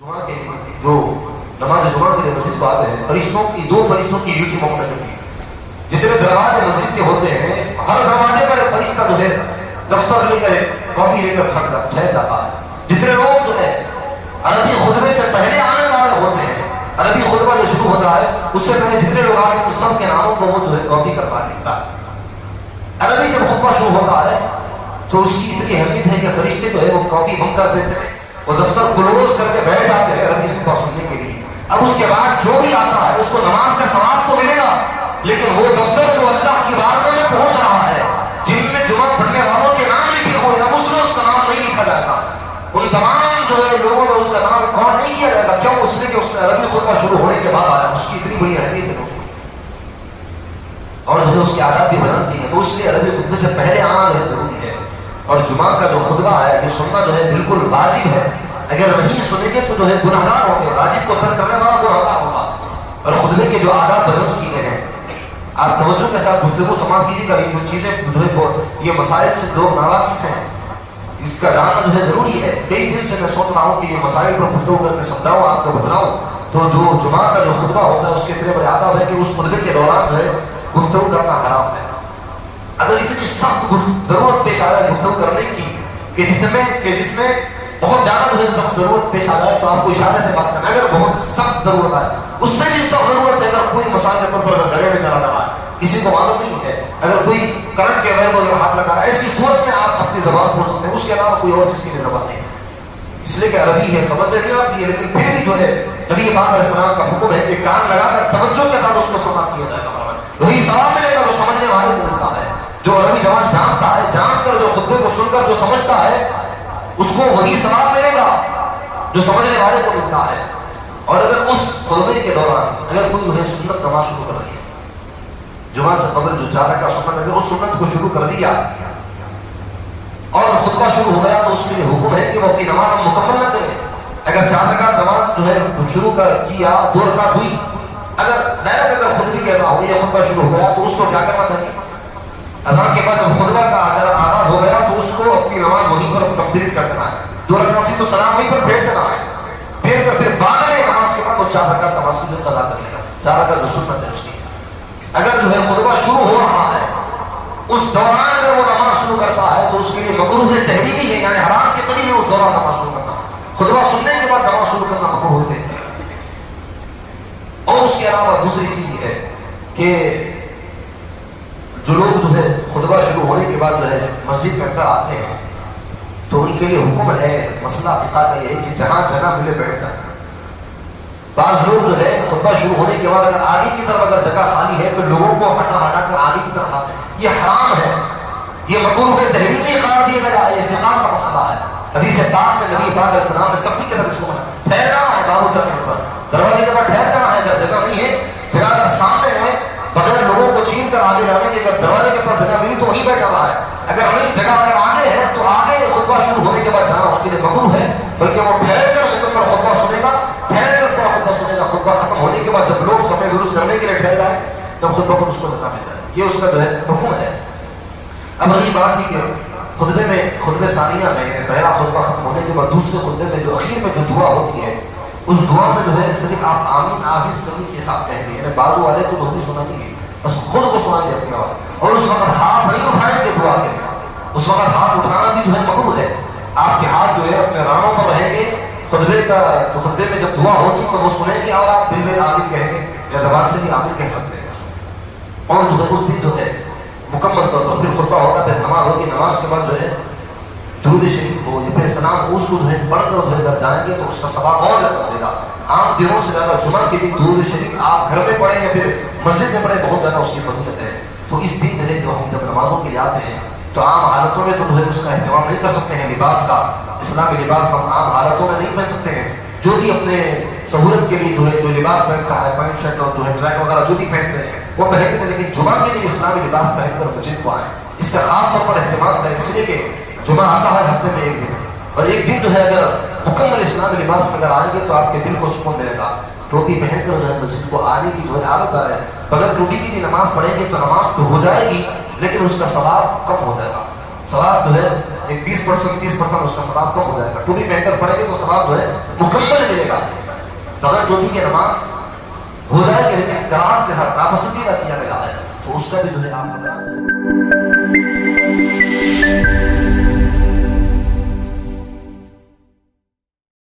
جمعہ کے جو نماز جمعہ کے لیے مسجد کو آتے ہیں، فرشتوں کی دو فرشتوں کی ڈیوٹی مقرر کرتی ہے۔ جتنے دروازے مسجد کے ہوتے ہیں ہر دروازے پر ایک فرشتہ جو ہے دفتر لے کر کاپی لے کر ٹھہر جاتا ہے۔ جتنے لوگ جو ہے عربی خطبے سے پہلے آنے والے ہوتے ہیں، عربی خطبہ جو شروع ہوتا ہے اس سے پہلے جتنے لوگ آتے ہیں اس سب کے ناموں کو وہ جو ہے کاپی کرتا لیتا ہے۔ عربی جب خطبہ شروع ہوتا ہے تو اس کی اتنی اہمیت ہے کہ فرشتے جو ہے وہ کاپی بند کر دیتے ہیں، وہ دفتر کلوز کر کے بیٹھ جاتے ہیں عربی خطبہ سننے کے لیے۔ اب اس کے بعد جو بھی آتا ہے اس کو نماز کا ثواب تو ملے گا، لیکن وہ دفتر جو اللہ کی بارگاہ میں پہنچ رہا ہے، جن میں جمعہ پڑھنے والوں کے نام لکھے ہوئے اب اس میں اس کا نام نہیں لکھا جائے گا۔ ان تمام جو ہے لوگوں میں اس کا نام ریکارڈ نہیں کیا جائے گا۔ کیوں؟ اس لیے کہ اس نے عربی خطبہ شروع ہونے کے بعد آیا، اس کی اتنی بڑی اہمیت ہے دوستوں، اور جو ہے اس کے آداب بھی بیان کی ہے، تو اس لیے عربی خطبے سے پہلے آنا جو ہے ضروری ہے۔ اور جمعہ کا جو خطبہ ہے یہ سننا جو ہے بالکل واجب ہے، اگر نہیں سنیں گے تو جو ہے گناہگار ہوں گے، واجب کو ترک کرنے والا گناہگار ہوگا۔ اور خطبے کے جو آداب بیان کیے گئے ہیں آپ توجہ کے ساتھ گفتگو سماعت کیجیے گا، یہ جو چیزیں جو ہے یہ مسائل سے لوگ ناواقف ہیں، اس کا جاننا جو ہے ضروری ہے۔ کئی دن سے میں سوچ رہا ہوں کہ یہ مسائل پر گفتگو کر کے سمجھاؤں، آپ کو بتلاؤں۔ تو جو جمعہ کا جو خطبہ ہوتا ہے اس کے اتنے بڑے آداب ہے کہ اس خطبے کے دوران جو ہے گفتگو کرنا حرام ہے۔ اگر اتنی سخت ضرورت پیش آ رہا ہے گفتگو کرنے کی کہ جس میں بہت زیادہ جو ہے سخت ضرورت پیش آ جائے تو آپ کو اشارے سے بات کرنا ہے۔ اگر بہت سخت ضرورت ہے، اس سے بھی سخت ضرورت ہے، اگر کوئی مثال کے طور پر اگر گڑے میں چلا رہا ہے، کسی کو معلوم نہیں ہے، اگر کوئی کرنٹ کے وائر کو اگر ہاتھ لگا رہا ہے، ایسی صورت میں آپ اپنی زبان کھول سکتے ہیں، اس کے علاوہ کوئی اور چیز کی زبان نہیں ہے، اس لیے کہ عربی ہے، سمجھ میں نہیں آتی ہے، لیکن پھر بھی جو ہے نبی پاک علیہ السلام کا حکم ہے کہ کان لگا کر توجہ کے ساتھ اس کو سماعت کیا جائے گا، وہی ثواب ملے گا جو سمجھنے والے کو ملتا ہے۔ جو عربی زبان جانتا ہے، جان کر جو خطبے کو سن کر جو سمجھتا ہے اس کو وہی ثواب ملے گا جو سمجھنے والے کو ملتا ہے۔ اور اگر اس خطبے کے دوران اگر کوئی جو ہے سنت نماز شروع کر دیا، جمعہ سے قبل جو 4 رکعت سنت، اگر اس سنت کو شروع کر دیا اور خطبہ شروع ہو گیا تو اس کے لیے حکم ہے کہ وہ اپنی نماز مکمل نہ کرے۔ اگر 4 رکعت نماز جو ہے شروع کیا، 2 رکعت ہوئی، اگر ڈائریکٹ اگر خطبے کی اذان ہوئی یا خطبہ شروع ہو گیا تو اس کو کیا کرنا چاہیے؟ اذان کے بعد جب خطبہ کا اگر آغاز ہو گیا تو اس کو اپنی نماز وہیں پر کمپلیٹ کر دینا ہے۔ 2 رکعت ہوئی تو سلام وہیں پر پھیر دینا ہے، پھیر کر پھر بعد میں نماز کے بعد وہ 4 رکعت نماز کی جو قضا کر لے گا، 4 رکعت جو سنت ہے اس کی۔ اگر جو ہے خطبہ شروع ہو رہا ہے اس دوران اگر وہ نماز شروع کرتا ہے تو اس کے لیے مکروہ تحریمی ہے، یعنی حرام کے قریب میں اس دوران نماز شروع کرنا، خطبہ سننے کے بعد نماز شروع کرنا مکروہ ہوتے ہیں۔ اور اس کے علاوہ دوسری چیز یہ ہے کہ جو لوگ جو ہے خطبہ شروع ہونے کے بعد جو ہے مسجد میں اندر آتے ہیں تو ان کے لیے حکم ہے، مسئلہ فقہ کا یہ ہے کہ جہاں جگہ ملے بیٹھ جائیں۔ بعض لوگ جو ہے خطبہ شروع ہونے کے بعد اگر آگے کی طرف اگر جگہ خالی ہے تو لوگوں کو ہٹا کر آگے کی طرف آتے ہیں، یہ حرام ہے، یہ مکروہ تحریمی قرار دیا گیا، یہ فقہ کا مسئلہ ہے۔ حدیث پاک میں نبی پاک علیہ السلام نے سختی کے ساتھ اس کو ٹھہرنا ہے، بابو تک پر دروازے کے بعد ٹھہر جانا ہے، اگر جگہ نہیں ہے، جگہ اگر سامنے ہے بغیر لوگوں کو چین کر آگے جانے کے، اگر دروازے کے پاس جگہ ملی تو وہیں بیٹھا رہا ہے، اگر نہیں جگہ اگر آگے ہے تو آگے خطبہ شروع ہونے کے بعد جانا اس کے لیے مکروہ ہے، بلکہ وہ ٹھہر کر مکمل خطبہ سنے گا، ٹھہر کر پورا خطبہ سنے گا، خطبہ ختم ہونے کے بعد جب لوگ صفحے درست کرنے کے لیے ٹھہر جائے تب خطبہ کو اس کو جگہ مل جائے، یہ اس کا جو ہے حکم ہے۔ اب رہی بات ہی کہ خطبے میں خطبہ ثانیہ میں پہلا خطبہ ختم ہونے کے بعد دوسرے خطبے میں جو اخیر میں جو دعا ہوتی ہے اس دعا میں جو ہے صرف آپ آمین آمین سبھی کے ساتھ کہیں گے، یعنی بازو والے کو تو نہیں سنائیں گے، بس خود کو سنائیں گے اپنی آواز، اور اس وقت ہاتھ نہیں اٹھائیں گے دعا کے لیے، اس وقت ہاتھ اٹھانا بھی جو ہے مکروہ ہے۔ آپ کے ہاتھ جو ہے اپنے رانوں پر رہیں گے، خطبے میں جب دعا ہوگی تو وہ سنیں گے اور آپ دل میں آمین کہیں گے یا زبان سے بھی آمین کہہ سکتے ہیں۔ اور جو ہے اس دن جو ہے مکمل طور پر پھر خطبہ ہوگا، پھر نماز ہوگی، نماز کے بعد جو ہے درود شریف ہو یا پھر سلام اس کو جو ہے پڑھ کر جو ہے اگر جائیں گے تو اس کا ثواب اور زیادہ ملے گا۔ عام دنوں سے زیادہ جمعہ کے دن درود شریف آپ گھر میں پڑھیں یا پھر مسجد میں پڑھیں، بہت زیادہ اس کی فضیلت ہے۔ تو اس دن جو ہے جو ہم جب نمازوں کے لیے آتے ہیں تو عام حالتوں میں تو جو ہے اس کا اہتمام نہیں کر سکتے ہیں، لباس کا، اسلامی لباس ہم عام حالتوں میں نہیں پہن سکتے ہیں، جو بھی اپنے سہولت کے لیے جو ہے جو لباس پہنتا ہے، پینٹ شرٹ اور جو ہے ٹریک وغیرہ جو بھی پہنتے ہیں وہ پہنتے ہیں، لیکن جمعہ کے لیے اسلامی لباس پہن کر مسجد کو آئیں، اس کا خاص طور پر اہتمام کریں، اس لیے کہ جمعہ آتا ہے ہفتے میں ایک دن، اور ایک دن جو ہے اگر مکمل اسلامی لباس میں اگر آئیں گے تو آپ کے دل کو سکون ملے گا۔ ٹوپی پہن کر جو ہے مسجد کو آنے کی جو ہے عادت آ ہے، بغیر ٹوپی کی بھی نماز پڑھیں گے تو نماز تو ہو جائے گی لیکن اس کا ثواب کم ہو جائے گا، ثواب جو ہے ایک 20% 30% اس کا ثواب کم ہو جائے گا. ٹوپی پہن کر پڑھیں گے تو ثواب جو ہے مکمل ملے گا. بغیر ٹوپی کے نماز ہو جائے گی لیکن قرار کے ساتھ ناپسندیدہ کیا گیا ہے تو اس کا بھی جو ہے آپ